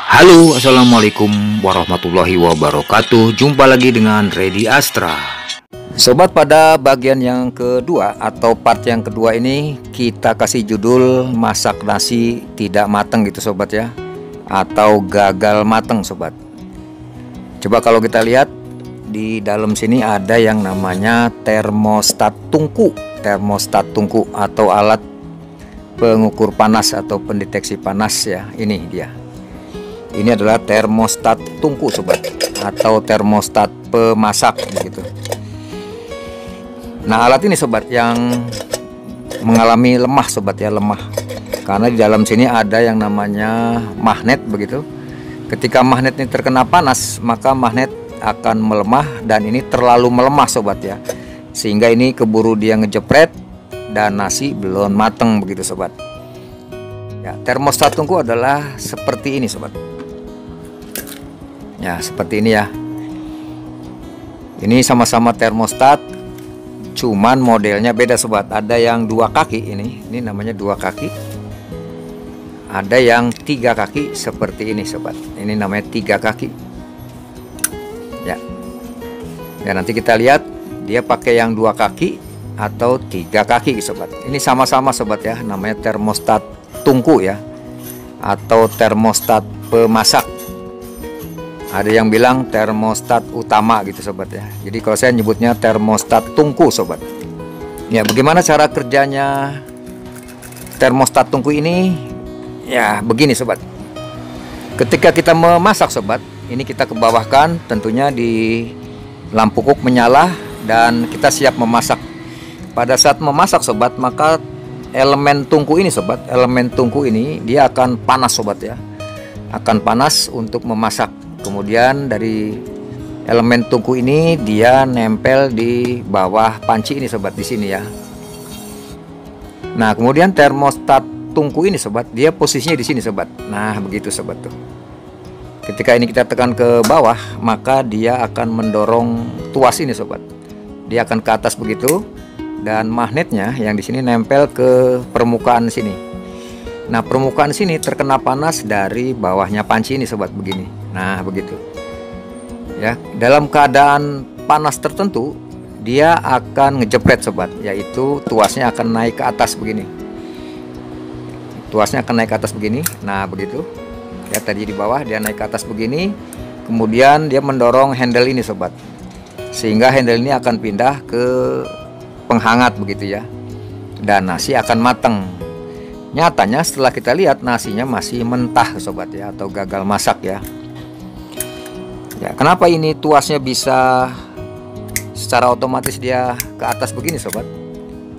Halo, assalamualaikum warahmatullahi wabarakatuh. Jumpa lagi dengan Reddy Astra. Sobat, pada bagian yang kedua atau part yang kedua ini kita kasih judul masak nasi tidak mateng gitu sobat ya, atau gagal mateng sobat. Coba kalau kita lihat di dalam sini ada yang namanya termostat tungku. Termostat tungku atau alat pengukur panas atau pendeteksi panas ya, ini dia. Ini adalah termostat tungku sobat, atau termostat pemasak gitu. Nah, alat ini sobat yang mengalami lemah sobat ya, lemah. Karena di dalam sini ada yang namanya magnet begitu. Ketika magnet ini terkena panas, maka magnet akan melemah dan ini terlalu melemah sobat ya. Sehingga ini keburu dia ngejepret dan nasi belum mateng begitu sobat. Ya, termostat tungku adalah seperti ini sobat. Ya, seperti ini ya. Ini sama-sama termostat, cuman modelnya beda sobat. Ada yang dua kaki ini namanya dua kaki. Ada yang tiga kaki seperti ini sobat. Ini namanya tiga kaki. Ya. Ya, nanti kita lihat dia pakai yang dua kaki atau tiga kaki sobat. Ini sama-sama sobat ya, namanya termostat tungku ya, atau termostat pemasak. Ada yang bilang termostat utama gitu sobat ya. Jadi kalau saya nyebutnya termostat tungku sobat. Ya, bagaimana cara kerjanya termostat tungku ini? Ya, begini sobat. Ketika kita memasak sobat, ini kita kebawahkan tentunya di lampu kuk menyala dan kita siap memasak. Pada saat memasak sobat, maka elemen tungku ini sobat, elemen tungku ini dia akan panas sobat ya. Akan panas untuk memasak. Kemudian dari elemen tungku ini dia nempel di bawah panci ini sobat, di sini ya. Nah, kemudian termostat tungku ini sobat, dia posisinya di sini sobat. Nah, begitu sobat tuh. Ketika ini kita tekan ke bawah, maka dia akan mendorong tuas ini sobat. Dia akan ke atas begitu dan magnetnya yang di sini nempel ke permukaan sini. Nah, permukaan sini terkena panas dari bawahnya panci ini sobat, begini. Nah, begitu. Ya, dalam keadaan panas tertentu dia akan ngejepret sobat, yaitu tuasnya akan naik ke atas begini. Tuasnya akan naik ke atas begini. Nah, begitu. Ya, tadi di bawah dia naik ke atas begini. Kemudian dia mendorong handle ini sobat. Sehingga handle ini akan pindah ke penghangat begitu ya. Dan nasi akan matang. Nyatanya setelah kita lihat nasinya masih mentah sobat ya, atau gagal masak ya. Ya, kenapa ini tuasnya bisa secara otomatis dia ke atas begini sobat?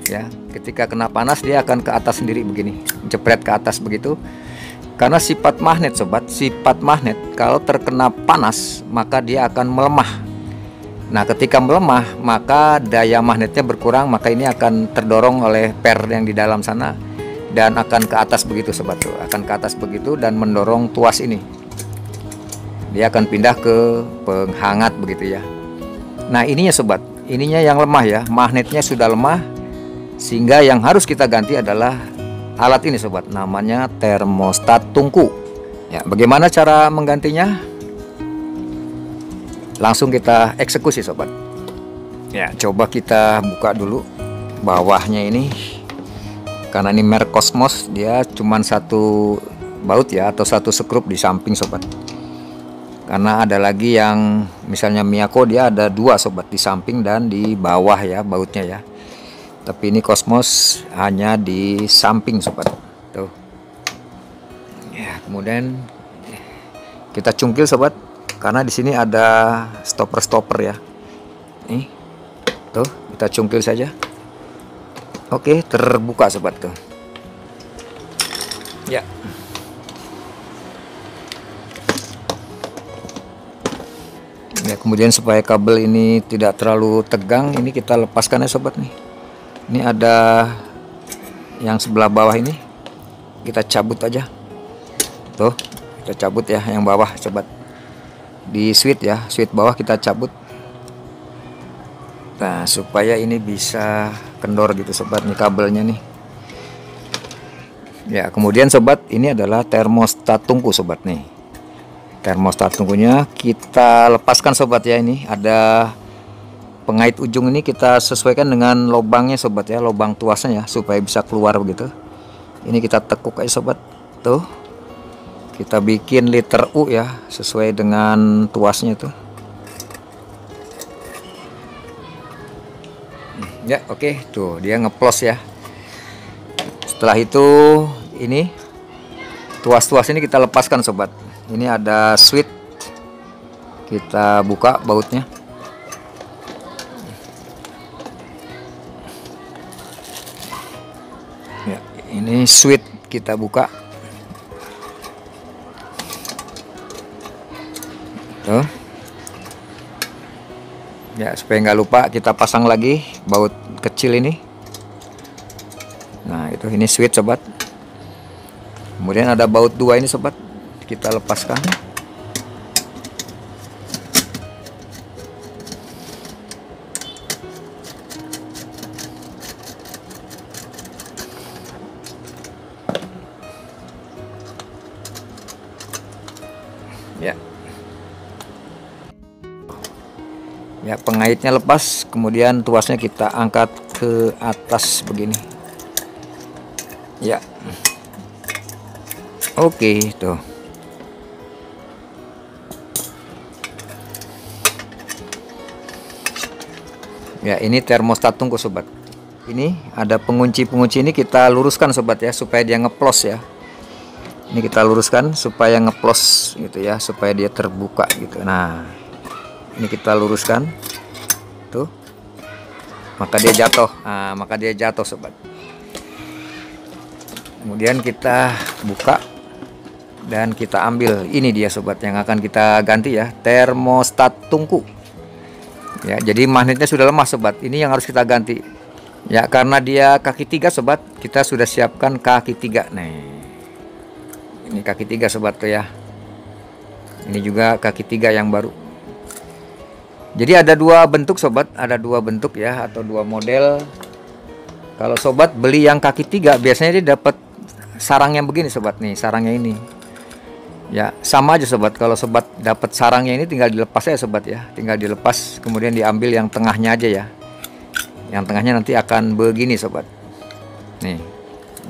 Ya, ketika kena panas dia akan ke atas sendiri begini, jepret ke atas begitu. Karena sifat magnet sobat, sifat magnet kalau terkena panas maka dia akan melemah. Nah, ketika melemah maka daya magnetnya berkurang, maka ini akan terdorong oleh per yang di dalam sana dan akan ke atas begitu sobat tuh, akan ke atas begitu dan mendorong tuas ini. Dia akan pindah ke penghangat begitu ya. Nah, ininya sobat, ininya yang lemah ya, magnetnya sudah lemah, sehingga yang harus kita ganti adalah alat ini sobat, namanya termostat tungku. Ya, bagaimana cara menggantinya? Langsung kita eksekusi sobat. Ya, coba kita buka dulu bawahnya ini. Karena ini merek Cosmos, dia cuman satu baut ya, atau satu skrup di samping sobat. Karena ada lagi yang misalnya Miyako, dia ada dua sobat, di samping dan di bawah ya bautnya ya. Tapi ini Cosmos hanya di samping sobat. Tuh. Ya, kemudian kita cungkil sobat, karena di sini ada stopper ya. Nih. Tuh, kita cungkil saja. Oke, terbuka sobat tuh. Ya. Ya, kemudian supaya kabel ini tidak terlalu tegang, ini kita lepaskan ya sobat nih. Ini ada yang sebelah bawah ini, kita cabut aja. Tuh, kita cabut ya yang bawah sobat. Di switch ya, switch bawah kita cabut. Nah, supaya ini bisa kendor gitu sobat nih kabelnya nih. Ya, kemudian sobat, ini adalah termostat tungku sobat nih. termostat tungkunya kita lepaskan sobat ya. Ini ada pengait ujung, ini kita sesuaikan dengan lubangnya sobat ya, lubang tuasnya ya, supaya bisa keluar begitu. Ini kita tekuk aja sobat tuh, kita bikin liter U ya, sesuai dengan tuasnya tuh ya. Oke, tuh dia ngeplos ya. Setelah itu ini tuas-tuas ini kita lepaskan sobat. Ini ada switch, kita buka bautnya. Ya, ini switch kita buka. Tuh. Ya, supaya nggak lupa kita pasang lagi baut kecil ini. Nah, itu ini switch sobat. Kemudian ada baut 2 ini sobat, kita lepaskan. Ya. Ya, pengaitnya lepas, kemudian tuasnya kita angkat ke atas begini. Ya. Oke, tuh. Ya, ini termostat tungku sobat. Ini ada pengunci-pengunci, ini kita luruskan sobat ya, supaya dia ngeplos ya. Ini kita luruskan supaya ngeplos gitu ya, supaya dia terbuka gitu. Nah, ini kita luruskan tuh, maka dia jatuh. Nah, maka dia jatuh sobat. Kemudian kita buka dan kita ambil, ini dia sobat yang akan kita ganti ya, termostat tungku ya. Jadi magnetnya sudah lemah sobat, ini yang harus kita ganti ya, karena dia kaki 3 sobat, kita sudah siapkan kaki 3. Nih, ini kaki 3 sobat tuh ya, ini juga kaki 3 yang baru. Jadi ada 2 bentuk sobat, ada 2 bentuk ya, atau 2 model. Kalau sobat beli yang kaki 3 biasanya dia dapat sarang yang begini sobat, nih sarangnya ini ya, sama aja sobat. Kalau sobat dapat sarangnya ini tinggal dilepas ya sobat ya, tinggal dilepas, kemudian diambil yang tengahnya aja ya. Yang tengahnya nanti akan begini sobat. Nih,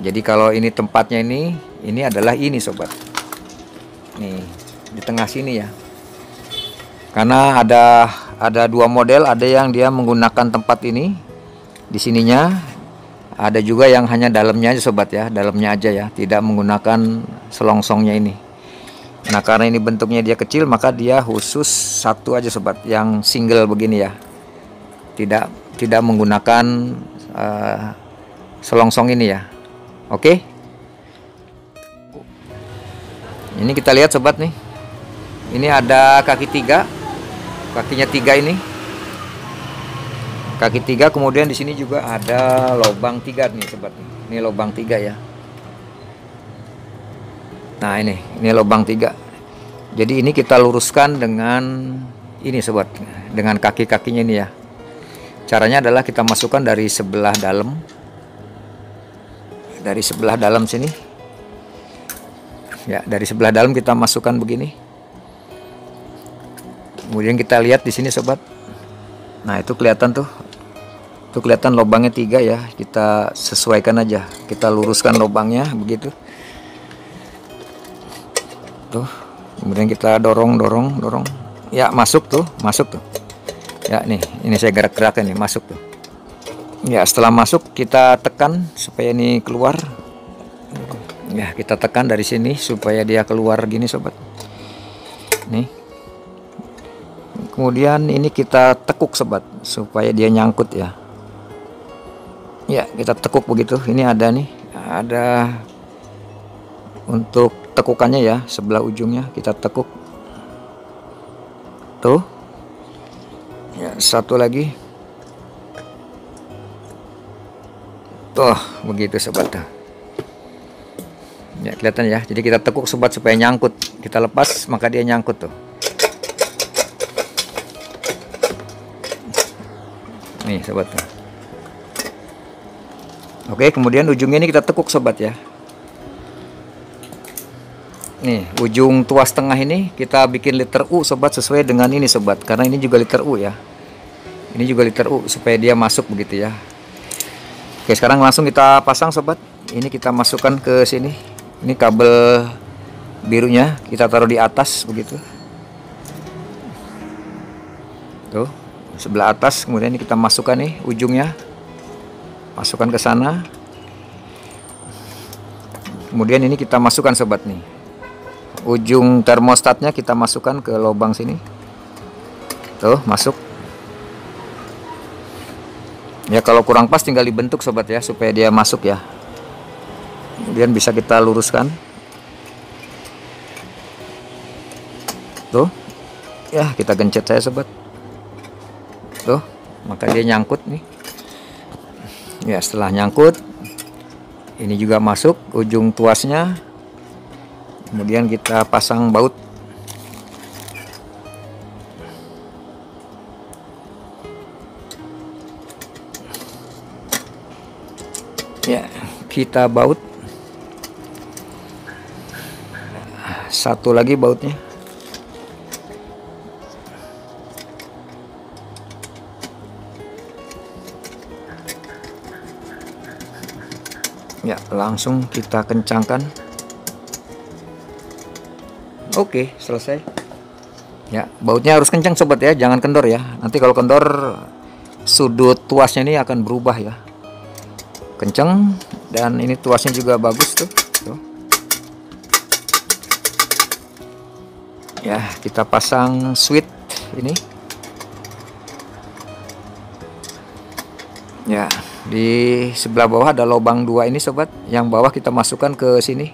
jadi kalau ini tempatnya ini adalah ini sobat, nih di tengah sini ya. Karena ada 2 model, ada yang dia menggunakan tempat ini di sininya, ada juga yang hanya dalamnya aja sobat ya, dalamnya aja ya, tidak menggunakan selongsongnya ini. Nah, karena ini bentuknya dia kecil, maka dia khusus satu aja sobat, yang single begini ya, tidak menggunakan selongsong ini ya. Oke, ini kita lihat sobat nih, ini ada kaki 3, kakinya 3 ini, kaki 3, kemudian di sini juga ada lubang 3 nih sobat. Ini lubang 3 ya. Nah, ini lubang 3. Jadi ini kita luruskan dengan ini sobat, dengan kaki-kakinya ini ya. Caranya adalah kita masukkan dari sebelah dalam. Dari sebelah dalam sini. Ya, dari sebelah dalam kita masukkan begini. Kemudian kita lihat di sini sobat. Nah, itu kelihatan tuh. Itu kelihatan lubangnya 3 ya, kita sesuaikan aja, kita luruskan lubangnya begitu tuh. Kemudian kita dorong ya, masuk tuh ya. Nih, ini saya gerak-gerakin nih, masuk tuh ya. Setelah masuk kita tekan supaya ini keluar ya, kita tekan dari sini supaya dia keluar gini sobat nih. Kemudian ini kita tekuk sobat supaya dia nyangkut ya. Ya, kita tekuk begitu. Ini ada nih, ada untuk tekukannya ya, sebelah ujungnya kita tekuk. Tuh. Ya, satu lagi. Tuh, begitu sobat tuh. Ya, kelihatan ya. Jadi kita tekuk sobat supaya nyangkut. Kita lepas maka dia nyangkut tuh. Nih sobat tuh. Oke, kemudian ujungnya ini kita tekuk sobat ya. Nih, ujung tuas tengah ini kita bikin liter U sobat, sesuai dengan ini sobat, karena ini juga liter U ya. Ini juga liter U supaya dia masuk begitu ya. Oke, sekarang langsung kita pasang sobat. Ini kita masukkan ke sini. Ini kabel birunya kita taruh di atas begitu. Tuh, sebelah atas, kemudian ini kita masukkan nih ujungnya. Masukkan ke sana. Kemudian ini kita masukkan sobat nih. Ujung termostatnya kita masukkan ke lubang sini. Tuh, masuk. Ya, kalau kurang pas tinggal dibentuk sobat ya, supaya dia masuk ya. Kemudian bisa kita luruskan. Tuh. Ya, kita gencet saya sobat. Tuh, maka dia nyangkut nih. Ya, setelah nyangkut, ini juga masuk ujung tuasnya. Kemudian kita pasang baut. Ya, kita baut. Satu lagi bautnya. Ya, langsung kita kencangkan. Oke, selesai. Ya, bautnya harus kencang sobat ya, jangan kendor ya. Nanti kalau kendor, sudut tuasnya ini akan berubah ya. Kenceng, dan ini tuasnya juga bagus tuh. Tuh. Ya, kita pasang switch ini. Ya, di sebelah bawah ada lubang 2 ini sobat. Yang bawah kita masukkan ke sini.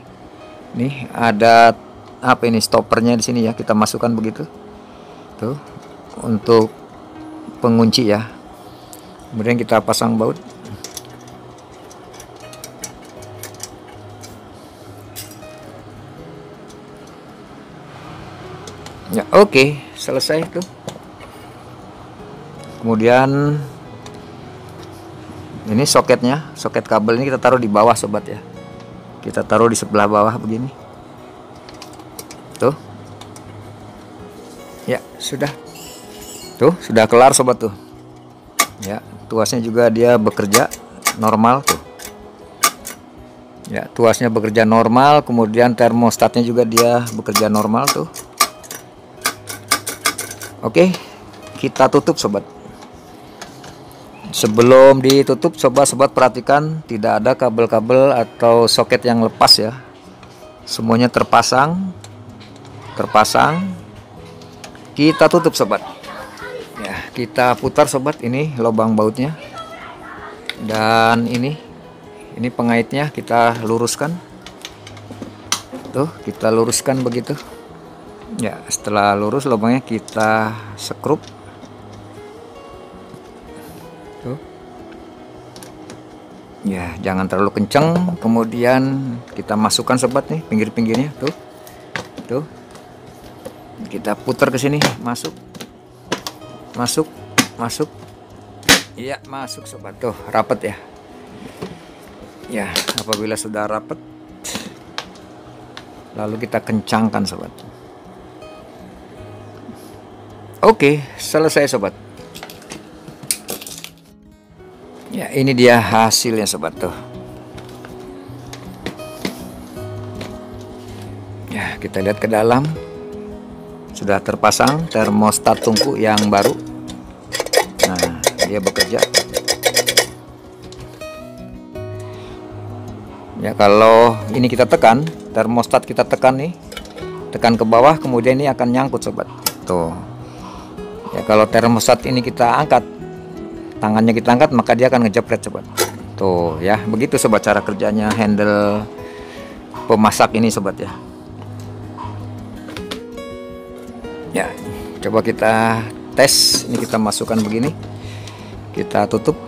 Nih, ada apa ini, stoppernya di sini ya, kita masukkan begitu tuh untuk pengunci ya. Kemudian kita pasang baut. Ya, oke, selesai tuh. Kemudian ini soketnya, soket kabel ini kita taruh di bawah sobat ya. Kita taruh di sebelah bawah begini. Tuh. Ya, sudah. Tuh, sudah kelar sobat tuh. Ya, tuasnya juga dia bekerja normal tuh. Ya, tuasnya bekerja normal, kemudian termostatnya juga dia bekerja normal tuh. Oke, kita tutup sobat. Sebelum ditutup, sobat-sobat perhatikan tidak ada kabel-kabel atau soket yang lepas ya. Semuanya terpasang. Kita tutup sobat ya, kita putar sobat. Ini lubang bautnya, dan ini pengaitnya kita luruskan tuh, kita luruskan begitu ya. Setelah lurus lubangnya kita sekrup tuh ya, jangan terlalu kencang. Kemudian kita masukkan sobat nih pinggir-pinggirnya tuh. Kita putar ke sini, masuk. Iya, masuk sobat tuh, rapat ya. Ya, apabila sudah rapat, lalu kita kencangkan sobat. Oke, selesai sobat. Ya, ini dia hasilnya sobat tuh. Ya, kita lihat ke dalam. Sudah terpasang termostat tungku yang baru. Nah, dia bekerja. Ya, kalau ini kita tekan, termostat kita tekan nih, tekan ke bawah, kemudian ini akan nyangkut sobat. Tuh. Ya, kalau termostat ini kita angkat, tangannya kita angkat, maka dia akan ngejepret sobat. Tuh ya, begitu sobat cara kerjanya handle pemasak ini sobat ya. Ya, coba kita tes. Ini kita masukkan begini, kita tutup,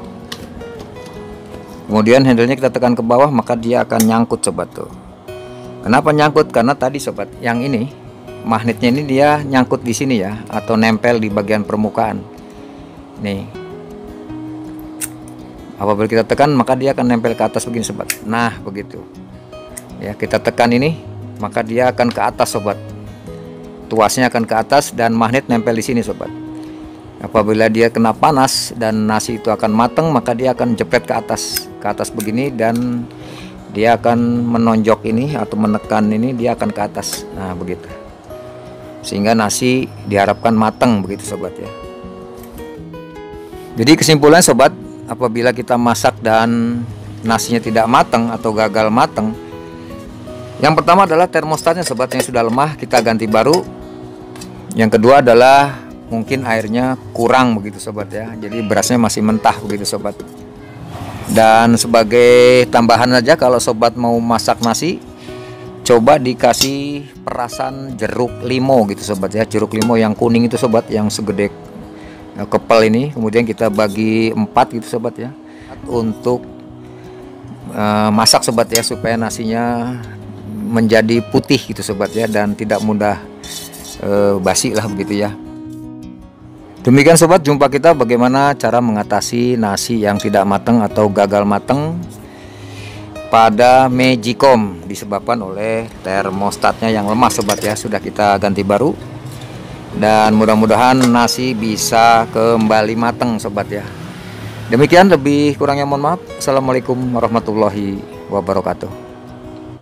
kemudian handlenya kita tekan ke bawah, maka dia akan nyangkut sobat tuh. Kenapa nyangkut? Karena tadi sobat, yang ini magnetnya ini dia nyangkut di sini ya, atau nempel di bagian permukaan. Nih, apabila kita tekan, maka dia akan nempel ke atas begini sobat. Nah, begitu. Ya, kita tekan ini, maka dia akan ke atas sobat. Tuasnya akan ke atas dan magnet nempel di sini sobat. Apabila dia kena panas dan nasi itu akan matang, maka dia akan jepret ke atas begini, dan dia akan menonjok ini atau menekan ini, dia akan ke atas. Nah begitu, sehingga nasi diharapkan matang begitu sobat ya. Jadi kesimpulan sobat, apabila kita masak dan nasinya tidak matang atau gagal matang, yang pertama adalah termostatnya sobat yang sudah lemah, kita ganti baru. Yang kedua adalah mungkin airnya kurang begitu sobat ya, jadi berasnya masih mentah begitu sobat. Dan sebagai tambahan aja, kalau sobat mau masak nasi, coba dikasih perasan jeruk limau gitu sobat ya. Jeruk limau yang kuning itu sobat, yang segede kepel ini, kemudian kita bagi 4 gitu sobat ya, untuk masak sobat ya, supaya nasinya menjadi putih gitu sobat ya, dan tidak mudah basi lah begitu ya. Demikian sobat, jumpa kita bagaimana cara mengatasi nasi yang tidak matang atau gagal matang pada Magicom disebabkan oleh termostatnya yang lemah sobat ya. Sudah kita ganti baru, dan mudah-mudahan nasi bisa kembali matang sobat ya. Demikian, lebih kurangnya mohon maaf. Assalamualaikum warahmatullahi wabarakatuh.